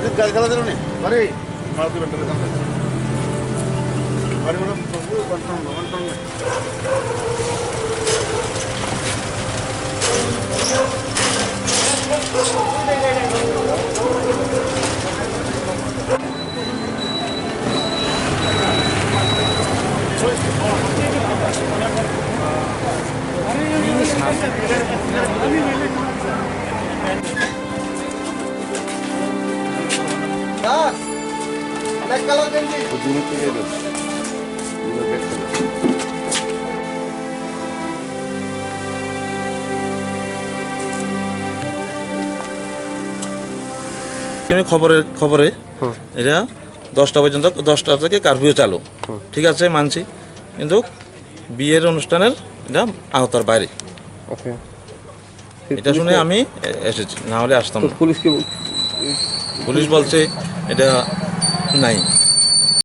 मस्जिद गाड़ी चला दे रहे अरे मारुति वेंटल का गाड़ी मतलब वन খবরে এটা 10টা পর্যন্ত 10টা থেকে কারফিউ চালু, ঠিক আছে মানছি, কিন্তু বিয়ের অনুষ্ঠানের এটা আওতার বাইরে। এটা শুনে আমি এসেছি, না হলে আসতাম না। পুলিশ বলছে এটা নাই।